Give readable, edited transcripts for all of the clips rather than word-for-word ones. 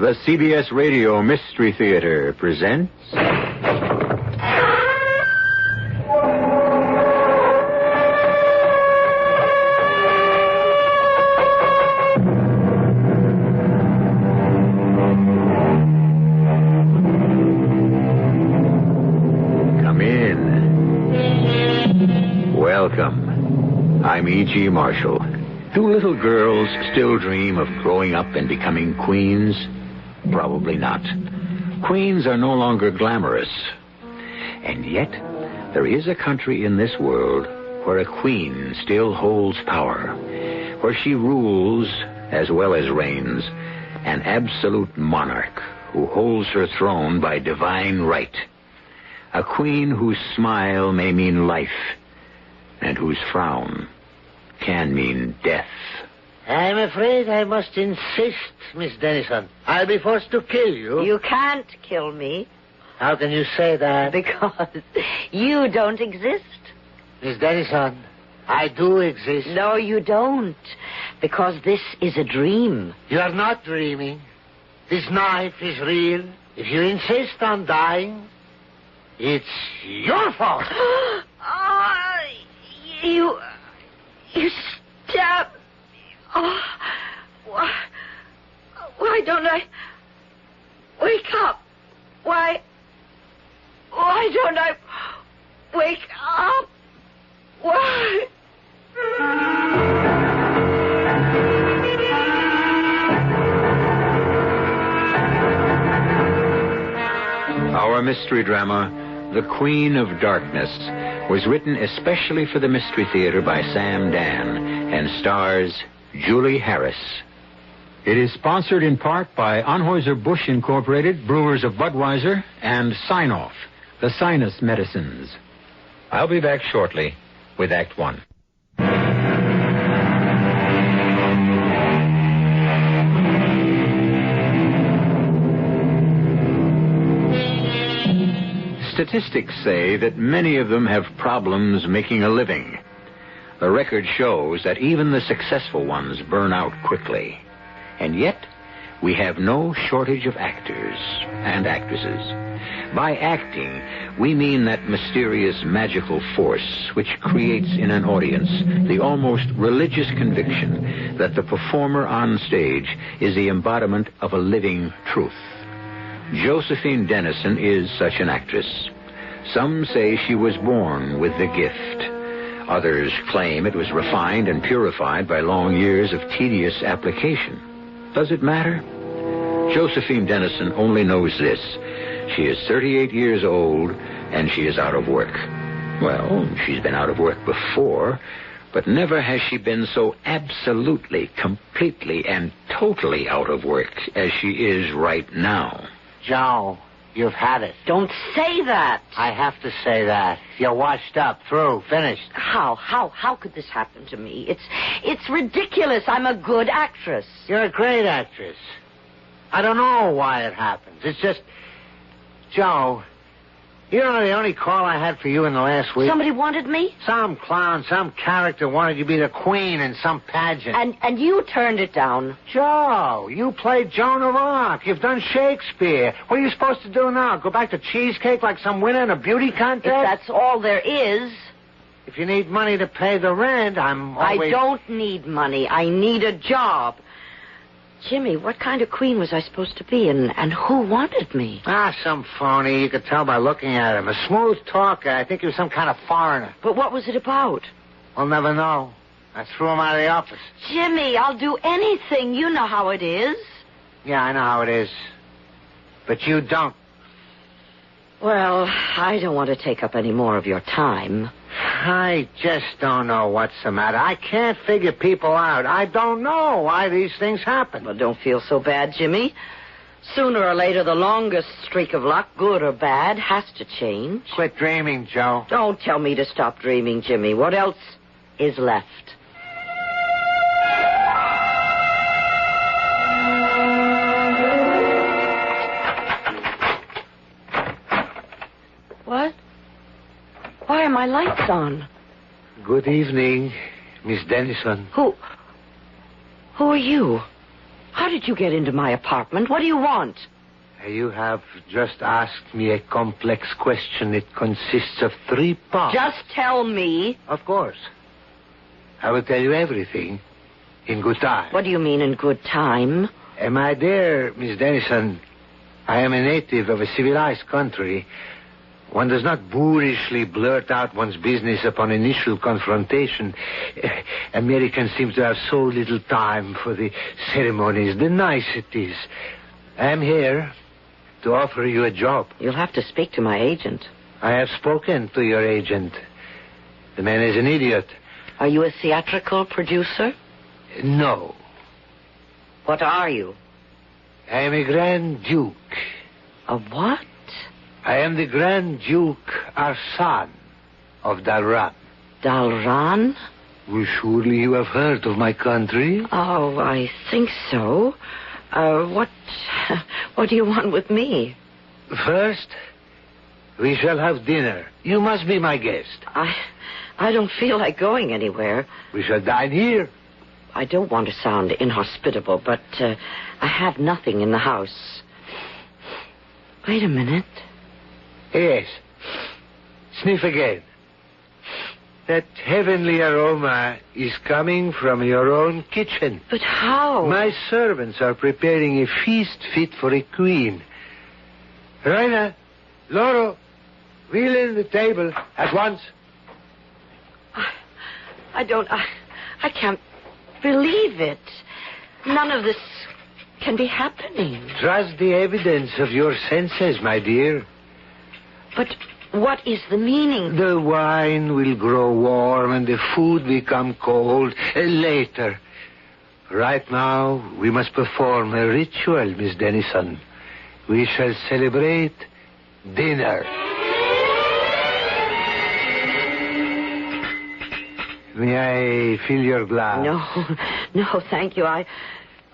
The CBS Radio Mystery Theater presents... Come in. Welcome. I'm E.G. Marshall. Do little girls still dream of growing up and becoming queens? Probably not. Queens are no longer glamorous. And yet, there is a country in this world where a queen still holds power, where she rules as well as reigns, an absolute monarch who holds her throne by divine right. A queen whose smile may mean life, and whose frown can mean death. I'm afraid I must insist, Miss Dennison. I'll be forced to kill you. You can't kill me. How can you say that? Because you don't exist. Miss Dennison, I do exist. No, you don't. Because this is a dream. You are not dreaming. This knife is real. If you insist on dying, it's your fault. You stabbed me. Oh, why don't I wake up? Why don't I wake up? Why? Our mystery drama, The Queen of Darkness, was written especially for the Mystery Theater by Sam Dann and stars Julie Harris. It is sponsored in part by Anheuser-Busch Incorporated, Brewers of Budweiser, and Sign-Off, the sinus medicines. I'll be back shortly with Act One. Statistics say that many of them have problems making a living. The record shows that even the successful ones burn out quickly. And yet, we have no shortage of actors and actresses. By acting, we mean that mysterious magical force which creates in an audience the almost religious conviction that the performer on stage is the embodiment of a living truth. Josephine Dennison is such an actress. Some say she was born with the gift. Others claim it was refined and purified by long years of tedious application. Does it matter? Josephine Dennison only knows this. She is 38 years old, and she is out of work. Well, she's been out of work before, but never has she been so absolutely, completely, and totally out of work as she is right now. Joe, you've had it. Don't say that. I have to say that. You're washed up, through, finished. How could this happen to me? It's ridiculous. I'm a good actress. You're a great actress. I don't know why it happens. It's just... Joe, you know the only call I had for you in the last week? Somebody wanted me? Some clown, some character wanted you to be the queen in some pageant. And you turned it down. Joe, you played Joan of Arc. You've done Shakespeare. What are you supposed to do now? Go back to cheesecake like some winner in a beauty contest? If that's all there is. If you need money to pay the rent, I'm always... I don't need money. I need a job. Jimmy, what kind of queen was I supposed to be, and who wanted me? Some phony. You could tell by looking at him. A smooth talker. I think he was some kind of foreigner. But what was it about? We'll never know. I threw him out of the office. Jimmy, I'll do anything. You know how it is. Yeah, I know how it is. But you don't. Well, I don't want to take up any more of your time. I just don't know what's the matter. I can't figure people out. I don't know why these things happen. Well, don't feel so bad, Jimmy. Sooner or later, the longest streak of luck, good or bad, has to change. Quit dreaming, Joe. Don't tell me to stop dreaming, Jimmy. What else is left? What? Why are my lights on? Good evening, Miss Dennison. Who are you? How did you get into my apartment? What do you want? You have just asked me a complex question. It consists of 3 parts. Just tell me. Of course. I will tell you everything in good time. What do you mean in good time? My dear Miss Dennison, I am a native of a civilized country. One does not boorishly blurt out one's business upon initial confrontation. Americans seem to have so little time for the ceremonies, the niceties. I am here to offer you a job. You'll have to speak to my agent. I have spoken to your agent. The man is an idiot. Are you a theatrical producer? No. What are you? I am a Grand Duke. A what? I am the Grand Duke Arsan of Dalran. Dalran? Well, surely you have heard of my country. Oh, I think so. What do you want with me? First, we shall have dinner. You must be my guest. I don't feel like going anywhere. We shall dine here. I don't want to sound inhospitable, but I have nothing in the house. Wait a minute. Yes. Sniff again. That heavenly aroma is coming from your own kitchen. But how? My servants are preparing a feast fit for a queen. Raina, Loro, wheel in the table at once. I can't believe it. None of this can be happening. Trust the evidence of your senses, my dear. But what is the meaning? The wine will grow warm and the food become cold later. Right now, we must perform a ritual, Miss Dennison. We shall celebrate dinner. May I fill your glass? No, thank you.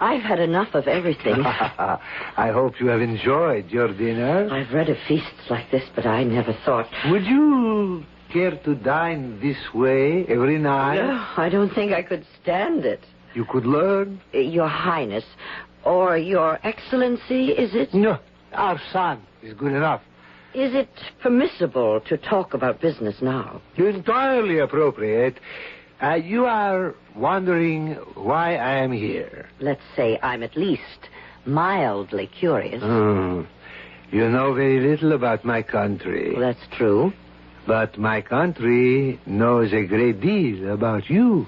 I've had enough of everything. I hope you have enjoyed your dinner. I've read of feasts like this, but I never thought... Would you care to dine this way every night? No, I don't think I could stand it. You could learn. Your Highness, or Your Excellency, is it? No, our son is good enough. Is it permissible to talk about business now? Entirely appropriate. You are wondering why I am here. Let's say I'm at least mildly curious. You know very little about my country. Well, that's true. But my country knows a great deal about you.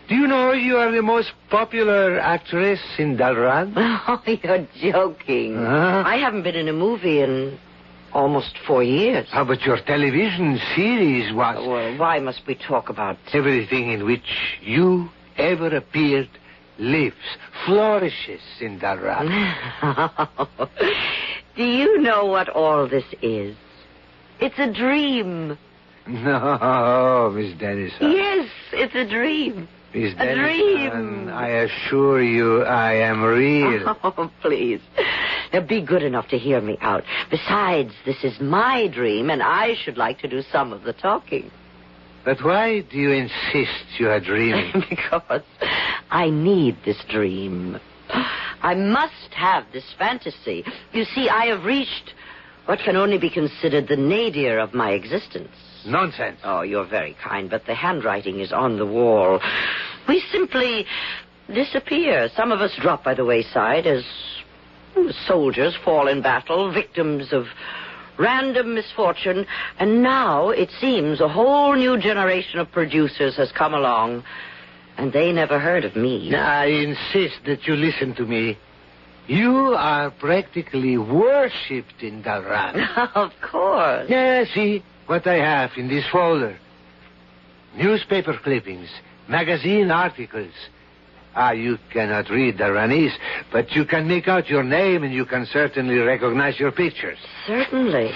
Do you know you are the most popular actress in Dalran? Oh, you're joking. I haven't been in a movie in almost 4 years. But your television series was... Well, why must we talk about... Everything in which you ever appeared lives, flourishes in Dalran. Do you know what all this is? It's a dream. No, Miss Dennison. Yes, it's a dream. Miss A Dennison, dream. I assure you I am real. Oh, please. Now, be good enough to hear me out. Besides, this is my dream, and I should like to do some of the talking. But why do you insist you are dreaming? Because I need this dream. I must have this fantasy. You see, I have reached what can only be considered the nadir of my existence. Nonsense. Oh, you're very kind, but the handwriting is on the wall. We simply disappear. Some of us drop by the wayside as soldiers fall in battle, victims of random misfortune. And now, it seems, a whole new generation of producers has come along, and they never heard of me. I insist that you listen to me. You are practically worshipped in Dalran. Of course. Yeah, see what I have in this folder. Newspaper clippings, magazine articles. You cannot read Dalranese, but you can make out your name and you can certainly recognize your pictures. Certainly.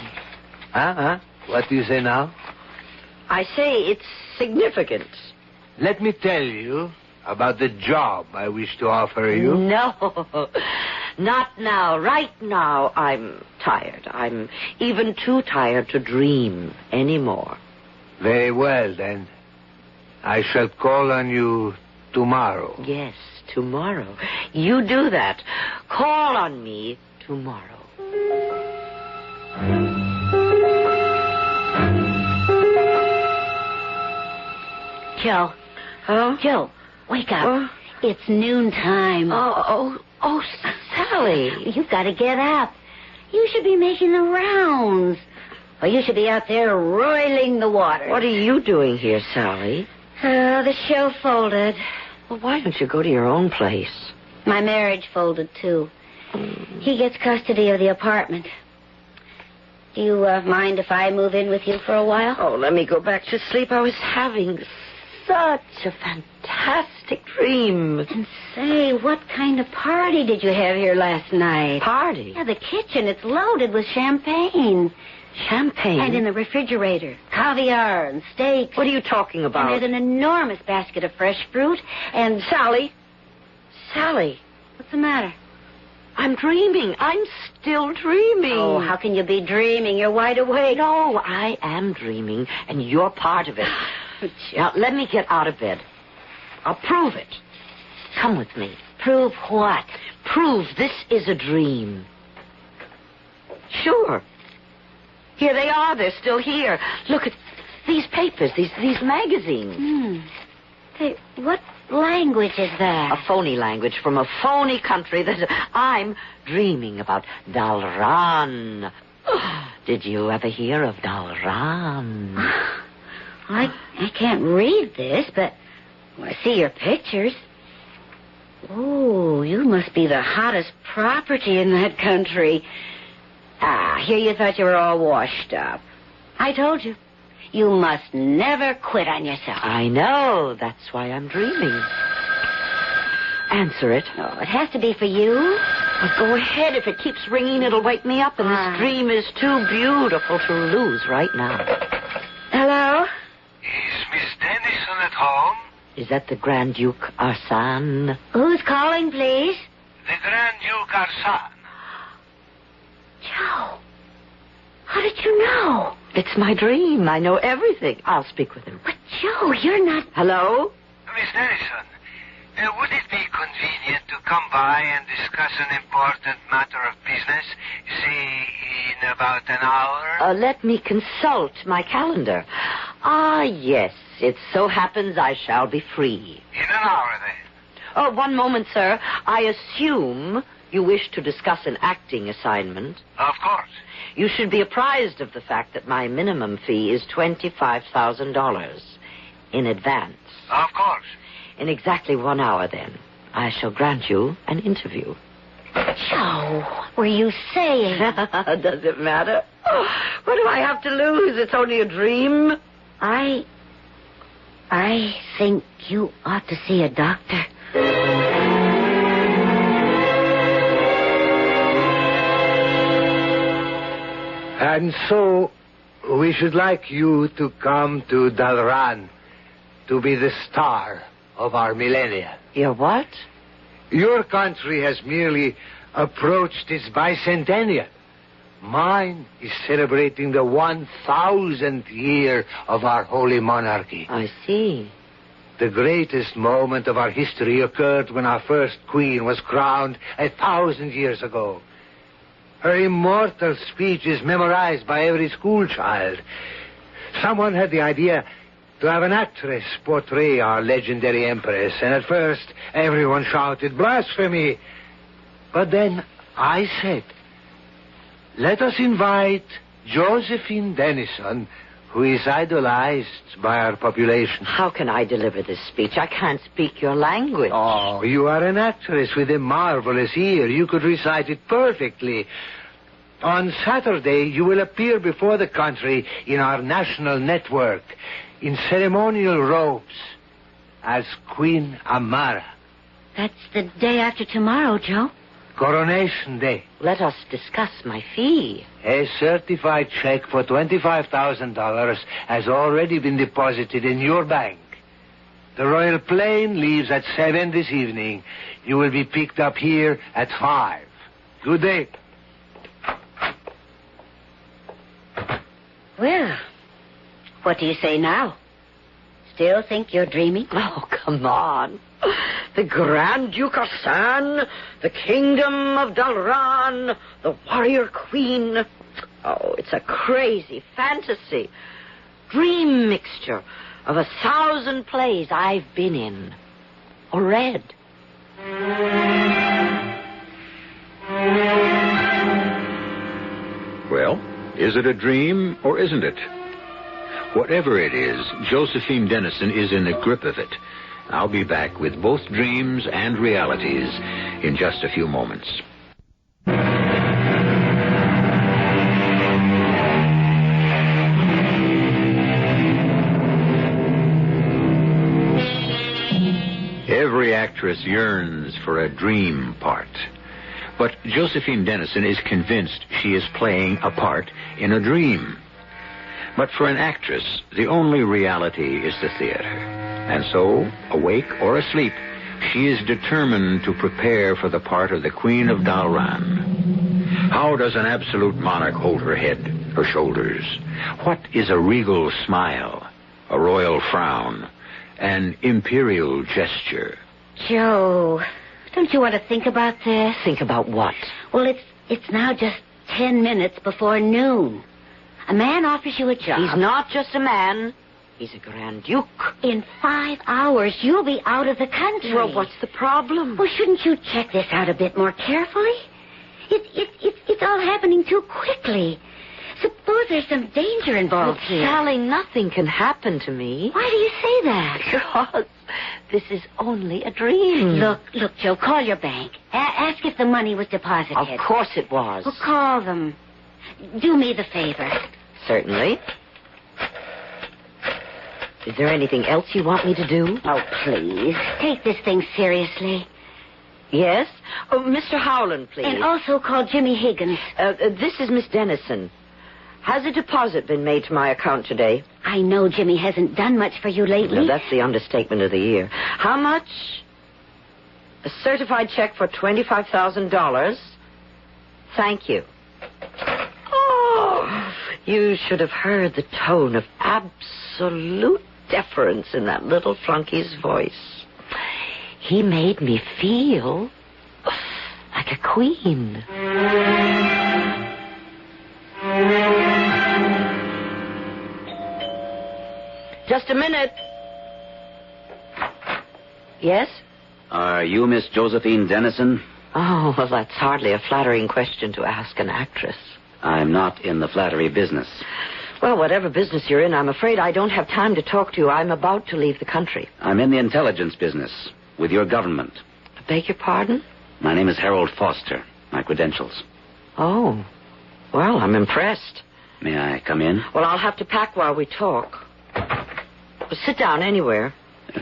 What do you say now? I say it's significant. Let me tell you about the job I wish to offer you. No, not now. Right now, I'm tired. I'm even too tired to dream anymore. Very well, then. I shall call on you tomorrow. Yes, tomorrow. You do that. Call on me tomorrow. Joe. Huh? Joe, wake up. It's noontime. Oh, Sally. You've got to get up. You should be making the rounds. Or you should be out there roiling the water. What are you doing here, Sally? The show folded. Well, why don't you go to your own place? My marriage folded, too. He gets custody of the apartment. Do you mind if I move in with you for a while? Oh, let me go back to sleep. I was having such a fantastic dream. And say, what kind of party did you have here last night? Party? Yeah, the kitchen. It's loaded with champagne. Champagne? And in the refrigerator, caviar and steaks. What are you talking about? And there's an enormous basket of fresh fruit and... Sally, what's the matter? I'm dreaming. I'm still dreaming. Oh, how can you be dreaming? You're wide awake. No, I am dreaming, and you're part of it. Now, let me get out of bed. I'll prove it. Come with me. Prove what? Prove this is a dream. Sure. Here they are. They're still here. Look at these papers, these magazines. Hey, what language is that? A phony language from a phony country that I'm dreaming about. Dann. Did you ever hear of Dann? I can't read this, but I see your pictures. Oh, you must be the hottest property in that country. Here you thought you were all washed up. I told you. You must never quit on yourself. I know. That's why I'm dreaming. Answer it. Oh, it has to be for you. Well, go ahead. If it keeps ringing, it'll wake me up, and this dream is too beautiful to lose right now. Hello? Is Miss Dennison at home? Is that the Grand Duke Arsène? Who's calling, please? The Grand Duke Arsène. Joe, how did you know? It's my dream. I know everything. I'll speak with him. But, Joe, you're not... Hello? Miss Dennison, would it be convenient to come by and discuss an important matter of business, say, in about an hour? Let me consult my calendar. Yes. It so happens I shall be free. In an hour, then. Oh, one moment, sir. I assume you wish to discuss an acting assignment. Of course. You should be apprised of the fact that my minimum fee is $25,000 in advance. Of course. In exactly 1 hour, then, I shall grant you an interview. Joe, what were you saying? Does it matter? What do I have to lose? It's only a dream. I think you ought to see a doctor. And so, we should like you to come to Dann to be the star of our millennia. Your what? Your country has merely approached its bicentennial. Mine is celebrating the 1,000th year of our holy monarchy. I see. The greatest moment of our history occurred when our first queen was crowned 1,000 years ago. Her immortal speech is memorized by every schoolchild. Someone had the idea to have an actress portray our legendary empress, and at first everyone shouted, "Blasphemy!" But then I said, let us invite Josephine Dennison, who is idolized by our population. How can I deliver this speech? I can't speak your language. Oh, you are an actress with a marvelous ear. You could recite it perfectly. On Saturday, you will appear before the country in our national network in ceremonial robes as Queen Amara. That's the day after tomorrow, Joe. Coronation Day. Let us discuss my fee. A certified check for $25,000 has already been deposited in your bank. The royal plane leaves at 7 this evening. You will be picked up here at 5. Good day. Well, what do you say now? Still think you're dreaming? Oh, come on. The Grand Duke of Dann, the Kingdom of Dalran, the Warrior Queen. Oh, it's a crazy fantasy. Dream mixture of 1,000 plays I've been in or read. Well, is it a dream or isn't it? Whatever it is, Josephine Dennison is in the grip of it. I'll be back with both dreams and realities in just a few moments. Every actress yearns for a dream part. But Josephine Dennison is convinced she is playing a part in a dream. But for an actress, the only reality is the theater. And so, awake or asleep, she is determined to prepare for the part of the Queen of Dalran. How does an absolute monarch hold her head, her shoulders? What is a regal smile, a royal frown, an imperial gesture? Joe, don't you want to think about this? Think about what? Well, it's now just 10 minutes before noon. A man offers you a job. He's not just a man. He's a Grand Duke. In 5 hours, you'll be out of the country. Well, what's the problem? Well, shouldn't you check this out a bit more carefully? It's all happening too quickly. Suppose there's some danger involved here. Sally, nothing can happen to me. Why do you say that? Because this is only a dream. Look, Joe, call your bank. Ask if the money was deposited. Of course it was. Well, call them. Do me the favor. Certainly. Is there anything else you want me to do? Oh, please. Take this thing seriously. Yes? Oh, Mr. Howland, please. And also call Jimmy Higgins. This is Miss Dennison. Has a deposit been made to my account today? I know Jimmy hasn't done much for you lately. No, that's the understatement of the year. How much? A certified check for $25,000. Thank you. Oh, you should have heard the tone of absolute deference in that little flunky's voice. He made me feel like a queen. Just a minute. Yes? Are you Miss Josephine Dennison? Oh, well, that's hardly a flattering question to ask an actress. I'm not in the flattery business. Well, whatever business you're in, I'm afraid I don't have time to talk to you. I'm about to leave the country. I'm in the intelligence business with your government. I beg your pardon? My name is Harold Foster. My credentials. Oh. Well, I'm impressed. May I come in? Well, I'll have to pack while we talk. Well, sit down anywhere.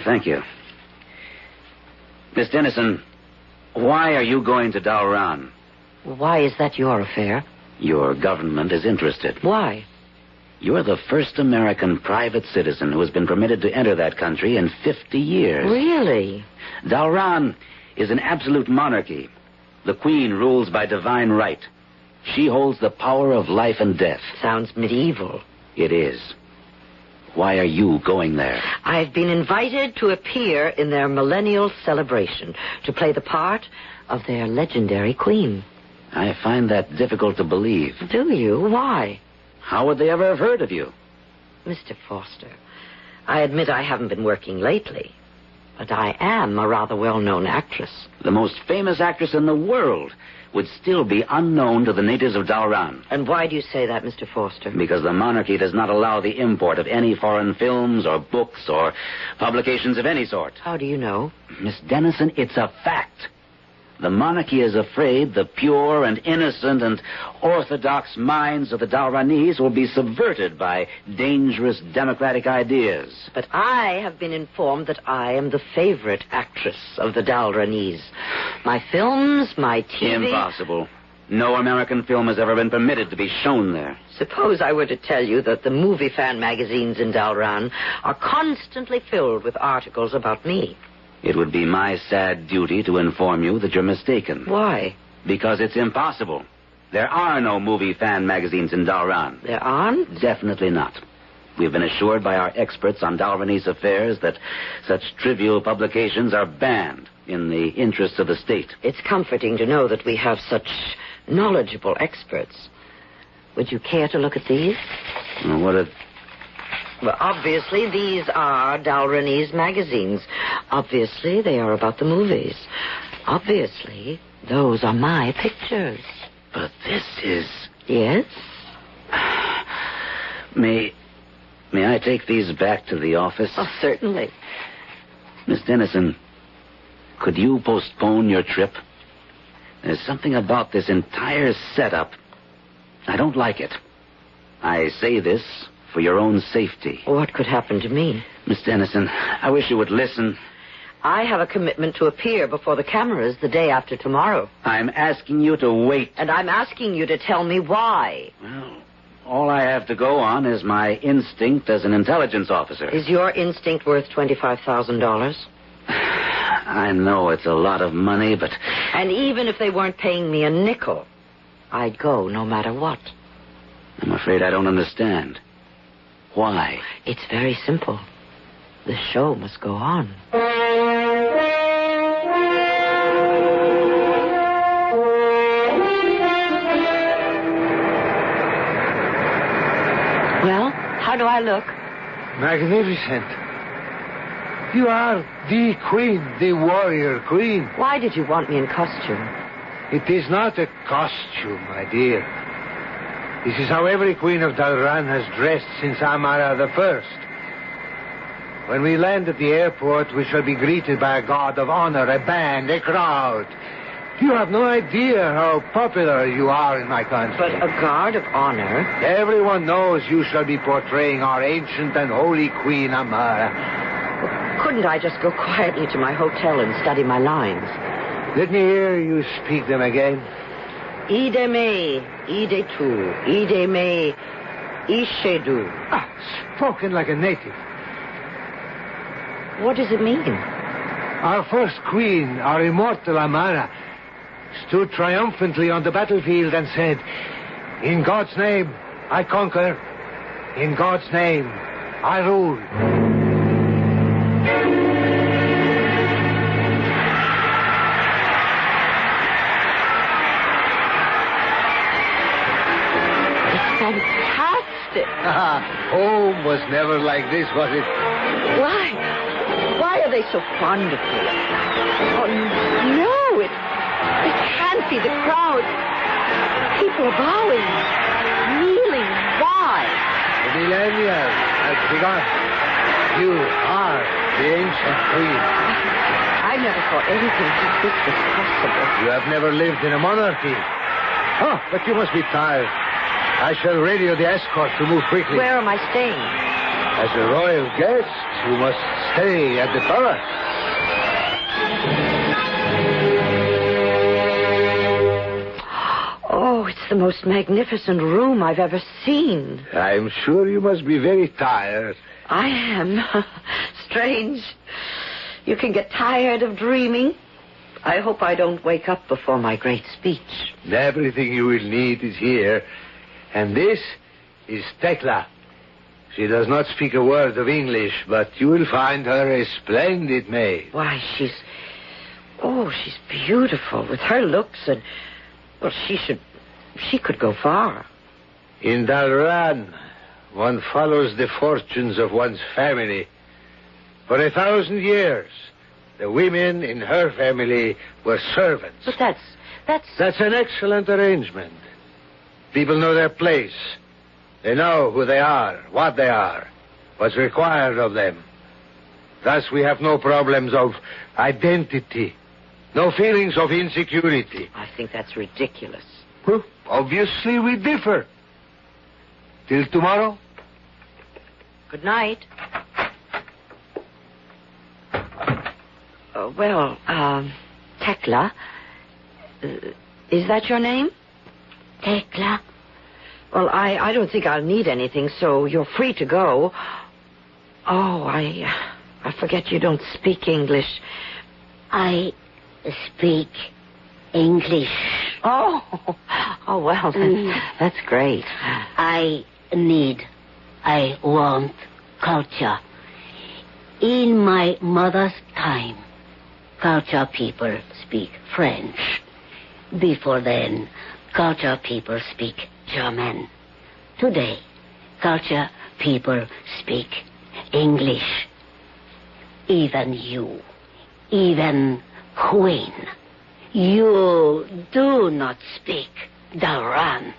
Thank you. Miss Dennison, why are you going to Dalran? Why is that your affair? Your government is interested. Why? You're the first American private citizen who has been permitted to enter that country in 50 years. Really? Dalran is an absolute monarchy. The Queen rules by divine right. She holds the power of life and death. Sounds medieval. It is. Why are you going there? I've been invited to appear in their millennial celebration, to play the part of their legendary queen. I find that difficult to believe. Do you? Why? How would they ever have heard of you? Mr. Foster, I admit I haven't been working lately, but I am a rather well-known actress. The most famous actress in the world would still be unknown to the natives of Dalran. And why do you say that, Mr. Foster? Because the monarchy does not allow the import of any foreign films or books or publications of any sort. How do you know? Miss Dennison, it's a fact. The monarchy is afraid the pure and innocent and orthodox minds of the Dalranese will be subverted by dangerous democratic ideas. But I have been informed that I am the favorite actress of the Dalranese. My films, my TV... Impossible. No American film has ever been permitted to be shown there. Suppose I were to tell you that the movie fan magazines in Dalran are constantly filled with articles about me. It would be my sad duty to inform you that you're mistaken. Why? Because it's impossible. There are no movie fan magazines in Dalran. There aren't? Definitely not. We've been assured by our experts on Dalvanese affairs that such trivial publications are banned in the interests of the state. It's comforting to know that we have such knowledgeable experts. Would you care to look at these? What Well, obviously, these are Dalvanese magazines. Obviously, they are about the movies. Obviously, those are my pictures. But this is... Yes? May I take these back to the office? Oh, certainly. Miss Dennison, could you postpone your trip? There's something about this entire setup. I don't like it. I say this for your own safety. What could happen to me? Miss Dennison, I wish you would listen. I have a commitment to appear before the cameras the day after tomorrow. I'm asking you to wait. And I'm asking you to tell me why. Well, all I have to go on is my instinct as an intelligence officer. Is your instinct worth $25,000? I know it's a lot of money, but... And even if they weren't paying me a nickel, I'd go no matter what. I'm afraid I don't understand. Why? It's very simple. The show must go on. Well, how do I look? Magnificent. You are the queen, the warrior queen. Why did you want me in costume? It is not a costume, my dear. This is how every queen of Dann has dressed since Amara the First. When we land at the airport, we shall be greeted by a guard of honor, a band, a crowd. You have no idea how popular you are in my country. But a guard of honor? Everyone knows you shall be portraying our ancient and holy queen, Amara. Couldn't I just go quietly to my hotel and study my lines? Let me hear you speak them again. Ide me, ide tu, ide me, ishedu. Spoken like a native. What does it mean? Our first queen, our immortal Amara, stood triumphantly on the battlefield and said, "In God's name, I conquer. In God's name, I rule." Fantastic. Home was never like this, was it? Why are they so fond of me? Oh, no, it can't be the crowd. People are bowing, kneeling. Why? The millennium has begun. You are the ancient queen. I never thought anything like this was possible. You have never lived in a monarchy. Oh, but you must be tired. I shall radio the escort to move quickly. Where am I staying? As a royal guest, you must stay at the palace. Oh, it's the most magnificent room I've ever seen. I'm sure you must be very tired. I am. Strange. You can get tired of dreaming. I hope I don't wake up before my great speech. Everything you will need is here. And this is Tekla. She does not speak a word of English, but you will find her a splendid maid. Why, she's beautiful with her looks and, well, she could go far. In Dann, one follows the fortunes of one's family. For 1,000 years, the women in her family were servants. But That's an excellent arrangement. People know their place. They know who they are, what they are, what's required of them. Thus we have no problems of identity, no feelings of insecurity. I think that's ridiculous. Well, obviously we differ. Till tomorrow? Good night. Tekla. Is that your name? Tekla. Well, I don't think I'll need anything, so you're free to go. Oh, I forget you don't speak English. I speak English. Oh, well, that's great. I need I want culture. In my mother's time, culture people speak French. Before then, culture people speak German. Today, culture people speak English. Even you, even Queen, you do not speak Dann.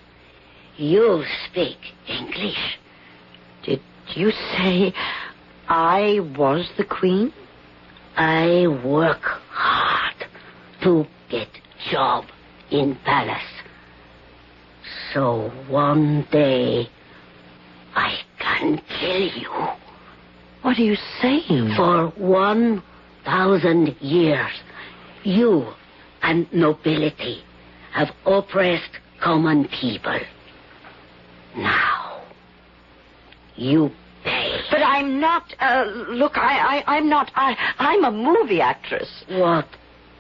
You speak English. Did you say I was the queen? I work hard to get job in palace. So one day I can kill you. What are you saying? For 1,000 years, you and nobility have oppressed common people. Now, you pay. But I'm not, look, I'm not, I'm a movie actress. What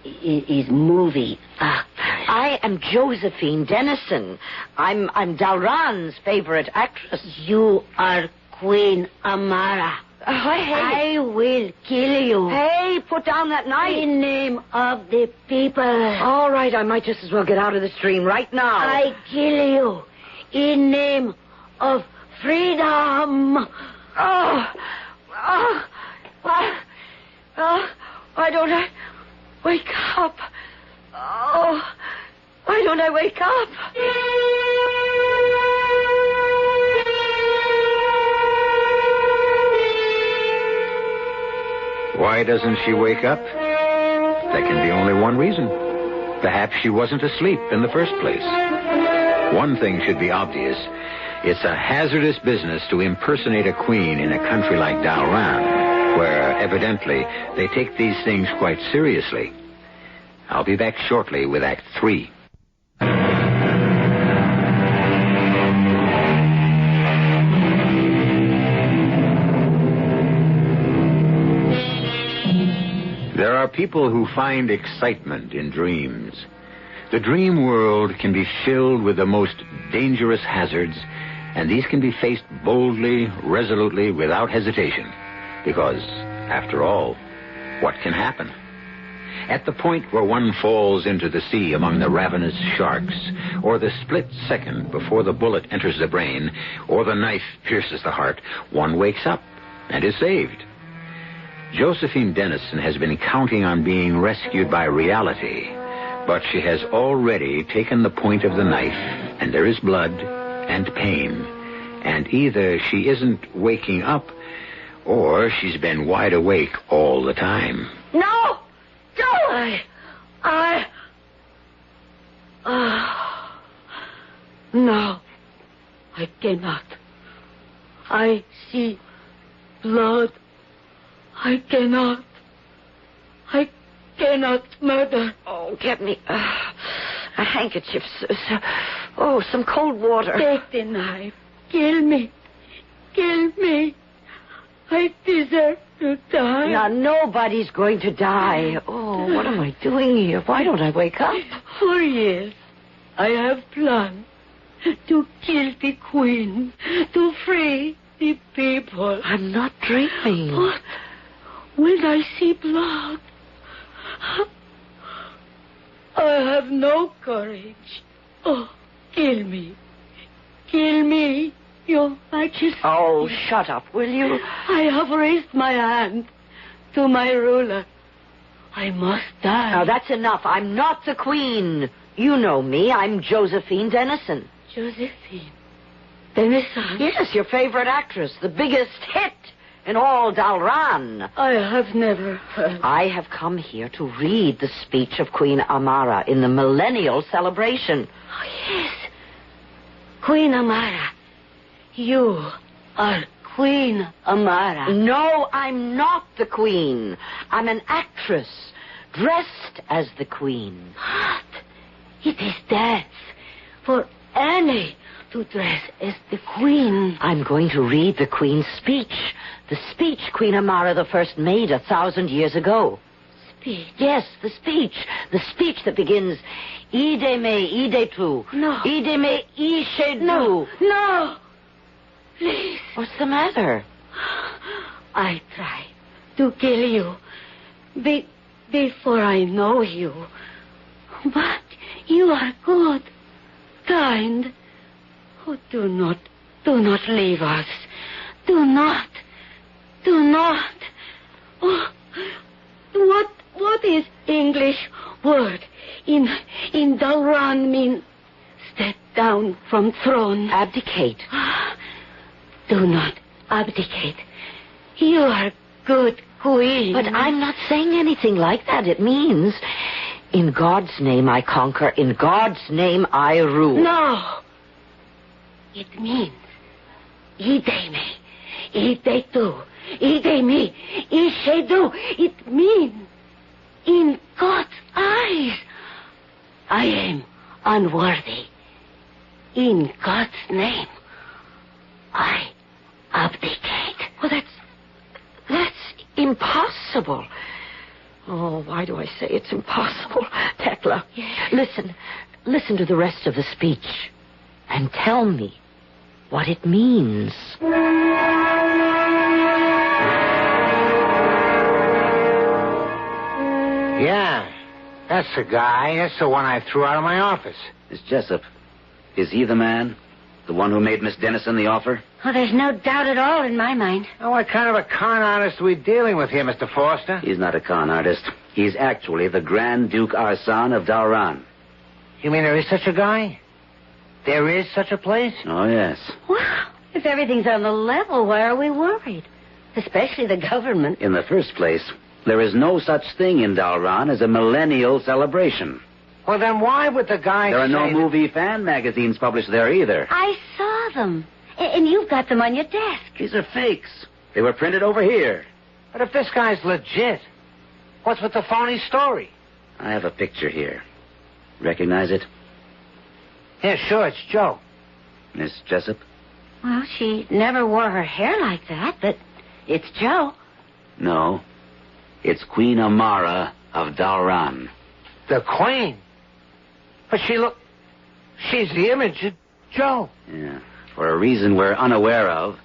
is movie actress? I am Josephine Dennison. I'm Dalran's favorite actress. You are Queen Amara. Hey. I will kill you. Hey, put down that knife. In name of the people. All right, I might just as well get out of the stream right now. I kill you in name of freedom. Why don't I wake up? Oh, why don't I wake up? Why doesn't she wake up? There can be only one reason. Perhaps she wasn't asleep in the first place. One thing should be obvious. It's a hazardous business to impersonate a queen in a country like Dalran, where evidently they take these things quite seriously. I'll be back shortly with Act 3. There are people who find excitement in dreams. The dream world can be filled with the most dangerous hazards, and these can be faced boldly, resolutely, without hesitation. Because, after all, what can happen? At the point where one falls into the sea among the ravenous sharks, or the split second before the bullet enters the brain, or the knife pierces the heart, one wakes up and is saved. Josephine Dennison has been counting on being rescued by reality, but she has already taken the point of the knife, and there is blood and pain, and either she isn't waking up, or she's been wide awake all the time. No! Don't! No, I cannot. I see blood. I cannot murder. Oh, get me a handkerchief. Some cold water. Take the knife. Kill me. I deserve to die. Now, nobody's going to die. Oh, what am I doing here? Why don't I wake up? For years, I have planned to kill the queen, to free the people. I'm not dreaming. But when I see blood, I have no courage. Oh, kill me, Your Majesty. Oh, shut up, will you? I have raised my hand to my ruler. I must die. Now, that's enough. I'm not the queen. You know me. I'm Josephine Dennison. Josephine Dennison? Yes, your favorite actress. The biggest hit in all Dalran. I have never heard. I have come here to read the speech of Queen Amara in the millennial celebration. Oh, yes. Queen Amara. You are Queen Amara. No, I'm not the queen. I'm an actress dressed as the queen. But it is death for any to dress as the queen. I'm going to read the queen's speech. The speech Queen Amara the First made 1,000 years ago. Speech? Yes, the speech. The speech that begins, Ide me, ide tu. No. Ide me, ishe du. No. please. What's the matter? I try to kill you before I know you. But you are good, kind. Oh, do not leave us. Do not. Oh, what is English word in Dann mean? Step down from throne. Abdicate. Do not abdicate. You are good queen. But I'm not saying anything like that. It means, in God's name I conquer, in God's name I rule. No. It means, ide me, ide tu, ide me, ide do. It means, in God's eyes, I am unworthy. In God's name, I abdicate. Well, that's impossible. Oh, why do I say it's impossible? Tekla, Yes. listen to the rest of the speech and tell me what it means. Yeah, that's the guy. That's the one I threw out of my office. Miss Jessup, is he the man? The one who made Miss Dennison the offer? Oh, there's no doubt at all in my mind. Now, what kind of a con artist are we dealing with here, Mr. Foster? He's not a con artist. He's actually the Grand Duke Arsan of Dalran. You mean there is such a guy? There is such a place? Oh, yes. Well, if everything's on the level, why are we worried? Especially the government. In the first place, there is no such thing in Dalran as a millennial celebration. Well, then why would the guy There are no say movie fan magazines published there either. I saw them. And you've got them on your desk. These are fakes. They were printed over here. But if this guy's legit, what's with the phony story? I have a picture here. Recognize it? Yeah, sure, it's Joe. Miss Jessup? Well, she never wore her hair like that, but it's Joe. No. It's Queen Amara of Dalran. The Queen. But she's the image of Joe. Yeah. For a reason we're unaware of,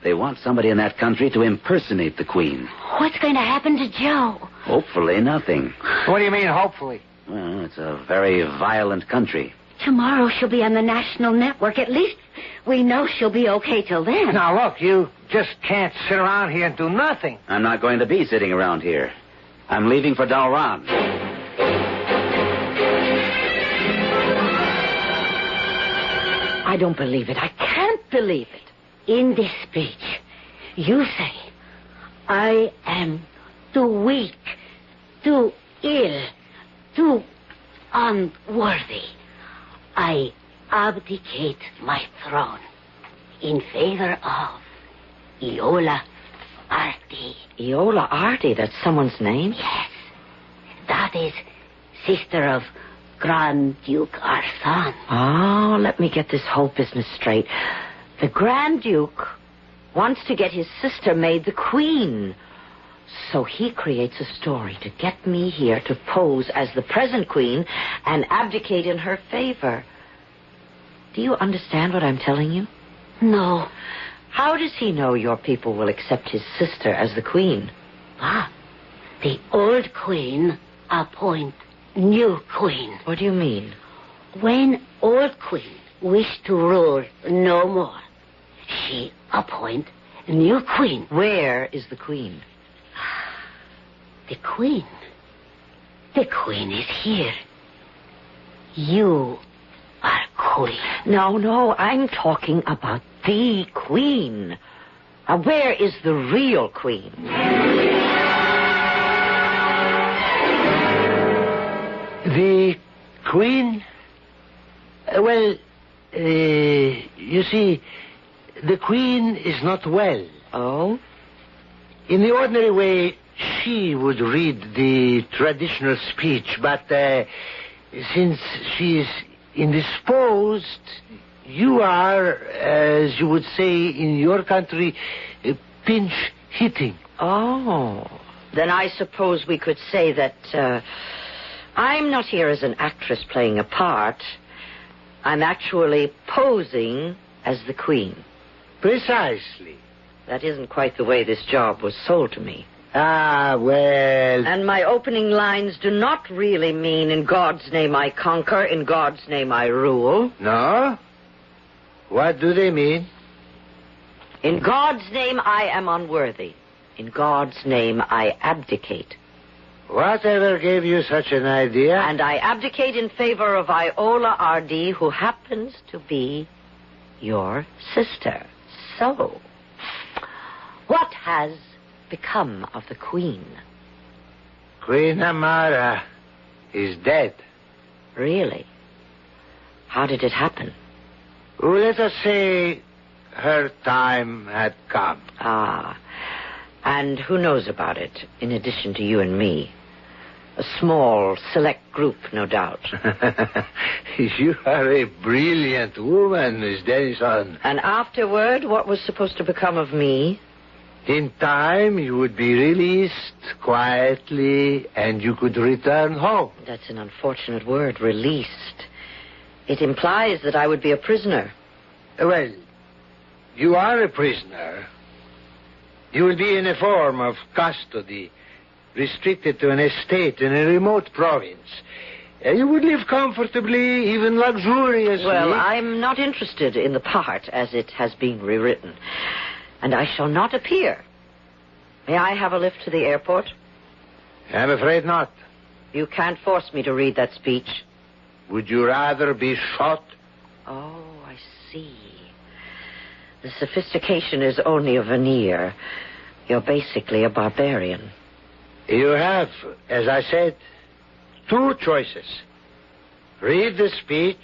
they want somebody in that country to impersonate the Queen. What's going to happen to Joe? Hopefully nothing. What do you mean, hopefully? Well, it's a very violent country. Tomorrow she'll be on the national network. At least we know she'll be okay till then. Now, look, you just can't sit around here and do nothing. I'm not going to be sitting around here. I'm leaving for Dalran. I don't believe it. I can't believe it. In this speech, you say, I am too weak, too ill, too unworthy. I abdicate my throne in favor of Iola Arti. Iola Arti, that's someone's name? Yes, that is sister of Grand Duke Arsan. Oh, let me get this whole business straight. The Grand Duke wants to get his sister made the queen. So he creates a story to get me here to pose as the present queen and abdicate in her favor. Do you understand what I'm telling you? No. How does he know your people will accept his sister as the queen? The old queen appoint new queen. What do you mean? When old queen wish to rule no more, she appoint new queen. Where is the queen? The queen is here. You are queen. No, I'm talking about the queen. Where is the real queen? The Queen? You see, the Queen is not well. Oh? In the ordinary way, she would read the traditional speech, but since she is indisposed, you are, as you would say in your country, pinch hitting. Oh. Then I suppose we could say that I'm not here as an actress playing a part. I'm actually posing as the queen. Precisely. That isn't quite the way this job was sold to me. Ah, well... And my opening lines do not really mean, in God's name I conquer, in God's name I rule. No? What do they mean? In God's name I am unworthy. In God's name I abdicate. Whatever gave you such an idea? And I abdicate in favor of Iola R.D., who happens to be your sister. So, what has become of the Queen? Queen Amara is dead. Really? How did it happen? Well, let us say her time had come. Ah, and who knows about it, in addition to you and me? A small, select group, no doubt. You are a brilliant woman, Miss Dennison. And afterward, what was supposed to become of me? In time, you would be released quietly, and you could return home. That's an unfortunate word, released. It implies that I would be a prisoner. Well, you are a prisoner. You will be in a form of custody, restricted to an estate in a remote province. You would live comfortably, even luxuriously. Well, I'm not interested in the part as it has been rewritten. And I shall not appear. May I have a lift to the airport? I'm afraid not. You can't force me to read that speech. Would you rather be shot? Oh, I see. The sophistication is only a veneer. You're basically a barbarian. You have, as I said, two choices. Read the speech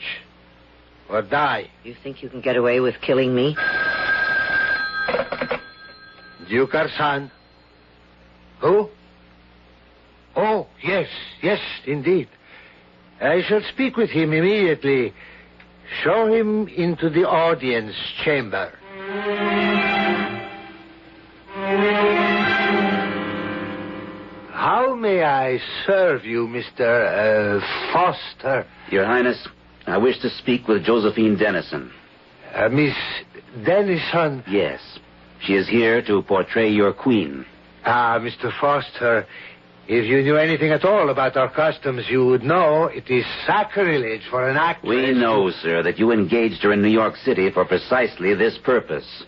or die. You think you can get away with killing me? Duke Arsan. Who? Oh, yes, indeed. I shall speak with him immediately. Show him into the audience chamber. How may I serve you, Mr. Foster? Your Highness, I wish to speak with Josephine Dennison. Miss Dennison? Yes. She is here to portray your queen. Ah, Mr. Foster, if you knew anything at all about our customs, you would know it is sacrilege for an actress. We know, sir, that you engaged her in New York City for precisely this purpose.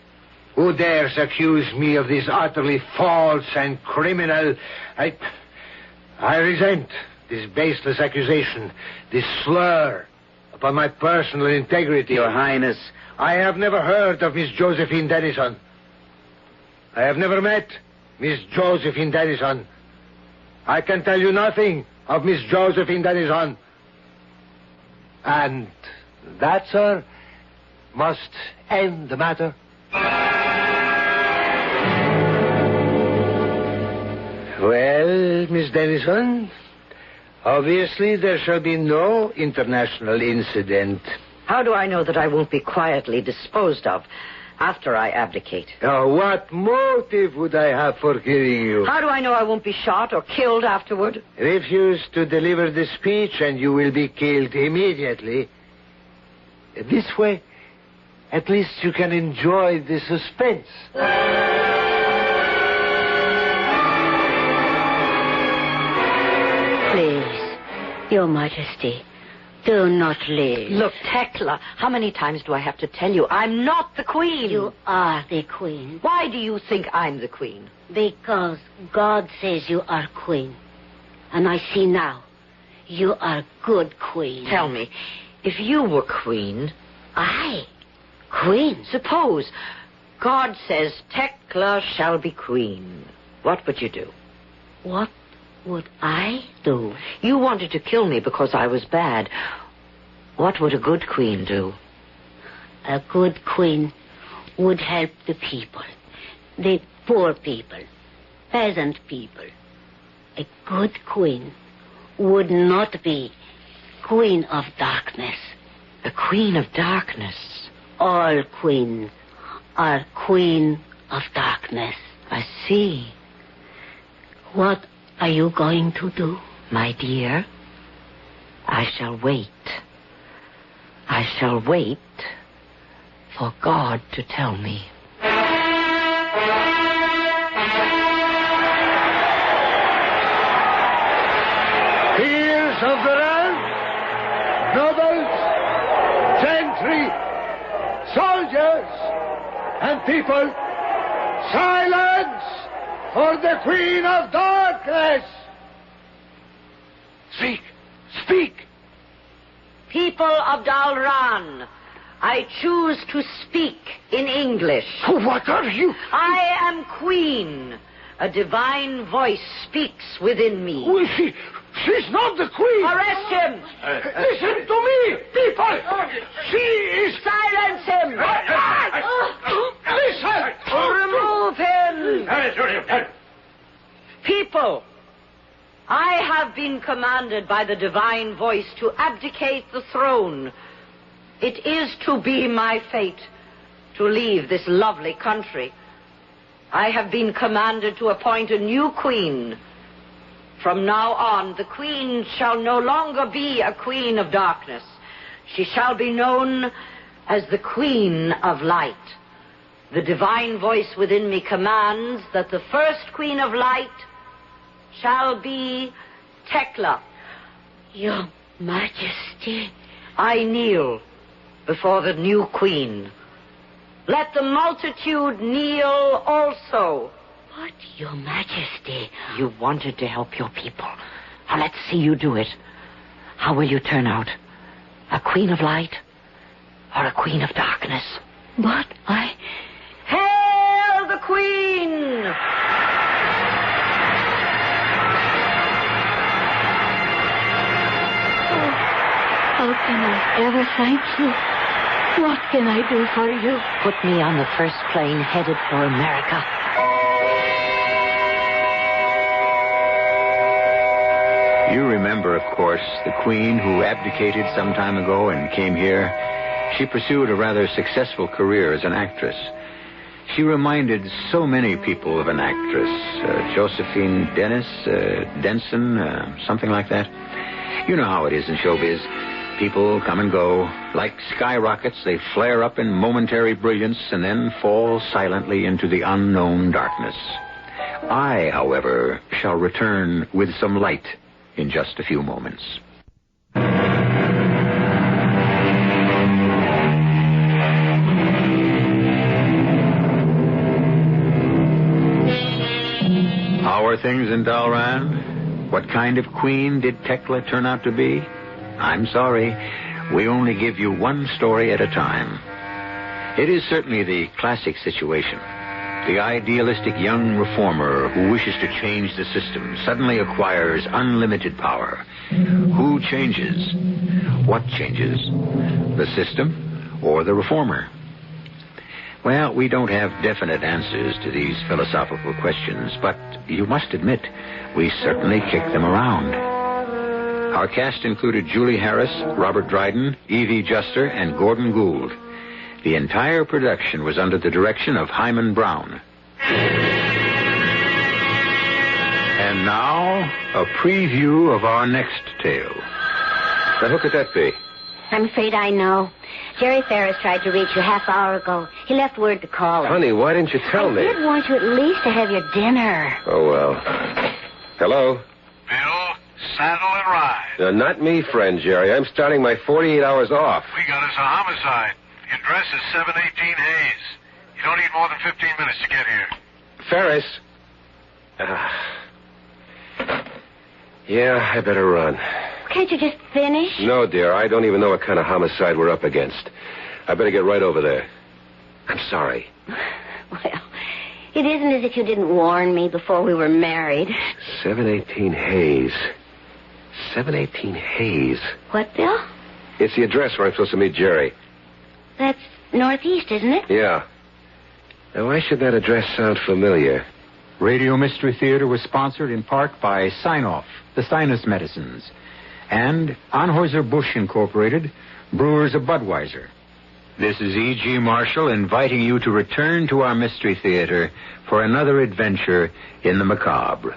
Who dares accuse me of this utterly false and criminal... I resent this baseless accusation, this slur upon my personal integrity. Your Highness... I have never heard of Miss Josephine Dennison. I have never met Miss Josephine Dennison. I can tell you nothing of Miss Josephine Dennison. And that, sir, must end the matter. Well, Miss Dennison, obviously there shall be no international incident. How do I know that I won't be quietly disposed of after I abdicate? Now, what motive would I have for killing you? How do I know I won't be shot or killed afterward? Refuse to deliver the speech and you will be killed immediately. This way, at least you can enjoy the suspense. Please, Your Majesty, do not leave. Look, Tekla, how many times do I have to tell you? I'm not the queen. You are the queen. Why do you think I'm the queen? Because God says you are queen. And I see now, you are good queen. Tell me, if you were queen... I? Queen? Suppose God says Tekla shall be queen. What would you do? What would I do? You wanted to kill me because I was bad. What would a good queen do? A good queen would help the people. The poor people. Peasant people. A good queen would not be queen of darkness. A queen of darkness? All queens are queen of darkness. I see. What are you going to do? My dear, I shall wait. I shall wait for God to tell me. Peers of the realm, nobles, gentry, soldiers, and people, silence for the Queen of Darkness! Speak! Speak! People of Dalran, I choose to speak in English. What are you? I am Queen. A divine voice speaks within me. Who is she? She's not the Queen! Arrest him! Listen to me, people! She is... Silence him! Listen! Remove him! People, I have been commanded by the divine voice to abdicate the throne. It is to be my fate to leave this lovely country. I have been commanded to appoint a new queen. From now on, the queen shall no longer be a queen of darkness. She shall be known as the Queen of Light. The divine voice within me commands that the first Queen of Light shall be Tekla. Your Majesty. I kneel before the new queen. Let the multitude kneel also. But, Your Majesty... You wanted to help your people. Now let's see you do it. How will you turn out? A queen of light or a queen of darkness? But I... Hail the queen! How can I ever thank you? What can I do for you? Put me on the first plane headed for America. You remember, of course, the queen who abdicated some time ago and came here. She pursued a rather successful career as an actress. She reminded so many people of an actress, Josephine Denson, something like that. You know how it is in showbiz. People come and go. Like skyrockets, they flare up in momentary brilliance and then fall silently into the unknown darkness. I, however, shall return with some light in just a few moments. How are things in Dalran? What kind of queen did Tekla turn out to be? I'm sorry. We only give you one story at a time. It is certainly the classic situation. The idealistic young reformer who wishes to change the system suddenly acquires unlimited power. Who changes? What changes? The system or the reformer? Well, we don't have definite answers to these philosophical questions, but you must admit, we certainly kick them around. Our cast included Julie Harris, Robert Dryden, Evie Juster, and Gordon Gould. The entire production was under the direction of Hyman Brown. And now, a preview of our next tale. Now, who could that be? I'm afraid I know. Jerry Ferris tried to reach you half hour ago. He left word to call him. Honey, why didn't you tell me? I did want you at least to have your dinner. Oh, well. Hello? Bill, saddle and ride. Not me, friend Jerry. I'm starting my 48 hours off. We got us a homicide. Your address is 718 Hayes. You don't need more than 15 minutes to get here. Ferris? Yeah, I better run. Can't you just finish? No, dear. I don't even know what kind of homicide we're up against. I better get right over there. I'm sorry. Well, it isn't as if you didn't warn me before we were married. 718 Hayes. 718 Hayes. What, Bill? It's the address where I'm supposed to meet Jerry. That's northeast, isn't it? Yeah. Now, why should that address sound familiar? Radio Mystery Theater was sponsored in part by Sign-Off, the sinus medicines, and Anheuser-Busch Incorporated, brewers of Budweiser. This is E.G. Marshall inviting you to return to our Mystery Theater for another adventure in the macabre.